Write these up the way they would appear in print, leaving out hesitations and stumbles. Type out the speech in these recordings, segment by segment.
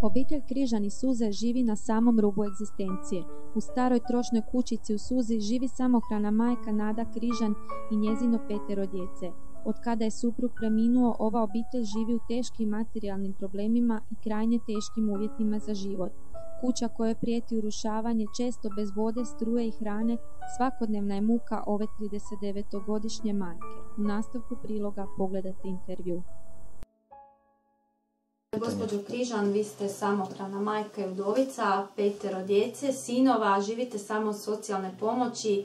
Obitelj Križan iz Suze živi na samom rubu egzistencije. U staroj trošnoj kućici u Suzi živi samohrana majka Nada Križan i njezino 5 djece. Od kada je suprug preminuo, ova obitelj živi u teškim materijalnim problemima i krajnje teškim uvjetima za život. Kuća kojoj prijeti urušavanje, često bez vode, struje i hrane, svakodnevna je muka ove 39-godišnje majke. U nastavku priloga pogledajte intervju. Gospođo Križan, vi ste samohrana majka i udovica, 5 djece, sinova, živite samo od socijalne pomoći.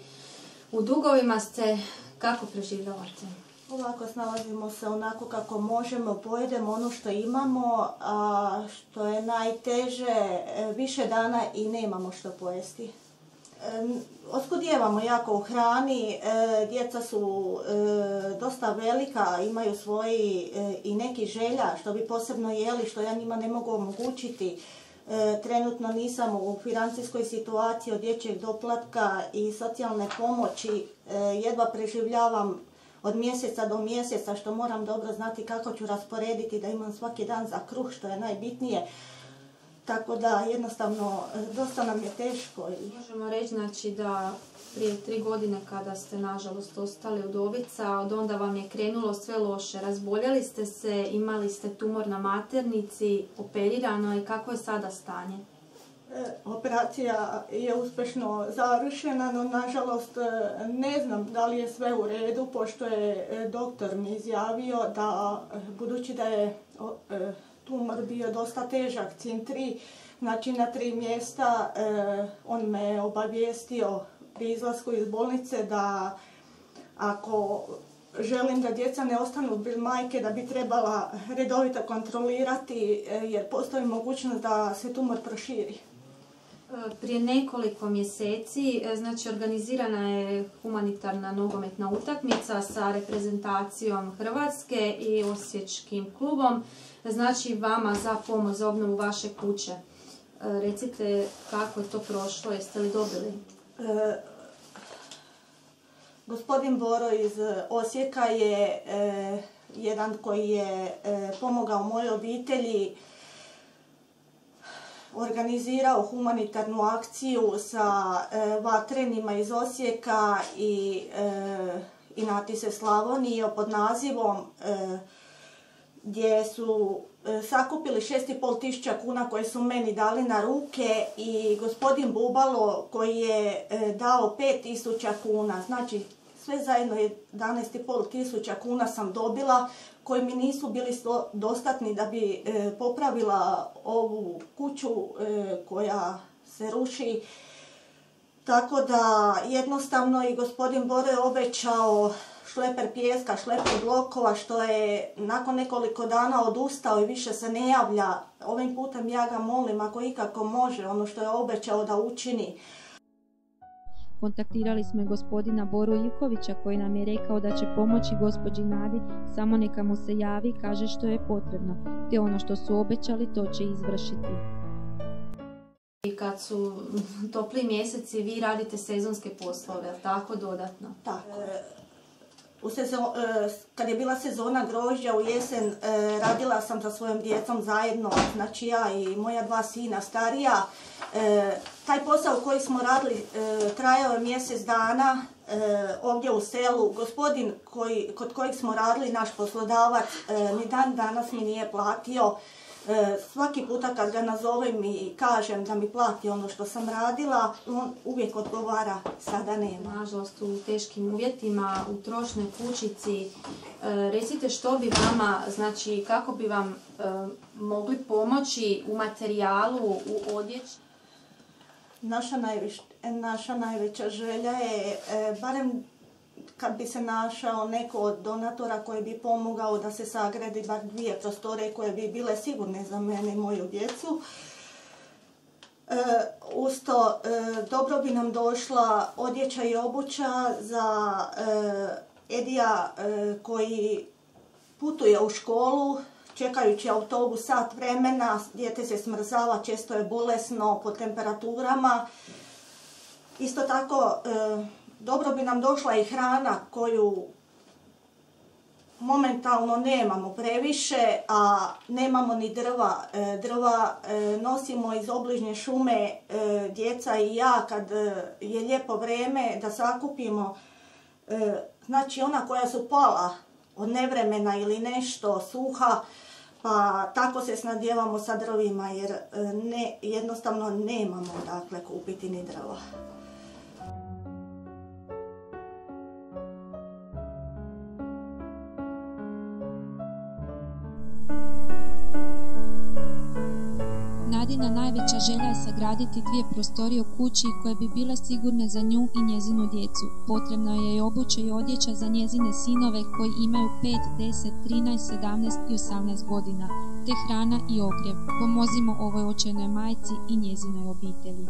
U dugovima ste, kako preživljavate? Ovako snalazimo se onako kako možemo, pojedemo ono što imamo, a što je najteže, više dana i nemamo što pojesti. Oskudijevamo jako u hrani, djeca su dosta velika, imaju svoji i neki želja što bi posebno jeli, što ja njima ne mogu omogućiti. Trenutno nisam u financijskoj situaciji od dječjeg doplatka i socijalne pomoći, jedva preživljavam od mjeseca do mjeseca, što moram dobro znati kako ću rasporediti da imam svaki dan za kruh, što je najbitnije. Tako da jednostavno dosta nam je teško. Možemo reći znači, da prije 3 godine kada ste nažalost ostali udovica, od onda vam je krenulo sve loše. Razboljeli ste se, imali ste tumor na maternici, operirano i kako je sada stanje? Operacija je uspješno završena, no nažalost ne znam da li je sve u redu, pošto je doktor mi izjavio da, budući da je tumor bio dosta težak, CIN3, znači na 3 mjesta, on me obavijestio pri izlasku iz bolnice da ako želim da djeca ne ostanu bez majke, da bi trebala redovito kontrolirati jer postoji mogućnost da se tumor proširi. Prije nekoliko mjeseci, znači organizirana je humanitarna nogometna utakmica sa reprezentacijom Hrvatske i Osječkim klubom, znači vama za pomoć za obnovu vaše kuće. Recite kako je to prošlo, jeste li dobili? Gospodin Boro iz Osijeka je jedan koji je pomogao mojoj obitelji, organizirao humanitarnu akciju sa vatrenima iz Osijeka i Inatise Slavonije pod nazivom gdje su sakupili 6.500 kuna koje su meni dali na ruke i gospodin Bubalo koji je dao 5.000 kuna. Znači sve zajedno 11.500 kuna sam dobila koji mi nisu bili dostatni da bi popravila ovu kuću koja se ruši. Tako da jednostavno i gospodin Boro je obećao šleper pijeska, šleper blokova, što je nakon nekoliko dana odustao i više se ne javlja. Ovim putem ja ga molim ako ikako može, ono što je obećao da učini. Kontaktirali smo i gospodina Boru Ivkovića koji nam je rekao da će pomoći gospođi Nadi, samo neka mu se javi i kaže što je potrebno, te ono što su obećali to će izvršiti. I kad su topli mjeseci vi radite sezonske poslove, tako dodatno? Tako. Kad je bila sezona grožđa u jesen, radila sam sa svojom djecom zajedno, znači ja i moja 2 sina starija. Taj posao koji smo radili trajao je mjesec dana ovdje u selu. Gospodin kod kojeg smo radili, naš poslodavac, ni dan danas mi nije platio. Svaki puta kad ga nazovem i kažem da mi plati ono što sam radila, on uvijek odgovara sada nema. Nažalost u teškim uvjetima, u trošnoj kućici. Recite što bi vama, znači kako bi vam mogli pomoći u materijalu, u odjeći? Naša najveća želja je, barem kad bi se našao neko od donatora koji bi pomogao da se sagradi bar 2 prostore koje bi bile sigurne za mene i moju djecu. Uz to dobro bi nam došla odjeća i obuća za Edija koji putuje u školu, čekajući autobus sat vremena, dijete se smrzava, često je bolesno po temperaturama. Isto tako dobro bi nam došla i hrana koju momentalno nemamo previše, a nemamo ni drva. Drva nosimo iz obližnje šume, djeca i ja, kad je lijepo vrijeme da sakupimo, znači ona koja su pala od nevremena ili nešto suha, pa tako se snadjevamo sa drvima jer jednostavno nemamo dakle kupiti ni drva. Nadina najveća želja je sagraditi 2 prostorije u kući koje bi bile sigurne za nju i njezinu djecu. Potrebno je i obuća i odjeća za njezine sinove koji imaju 5, 10, 13, 17 i 18 godina, te hrana i ogrjev. Pomozimo ovoj očajnoj majci i njezinoj obitelji.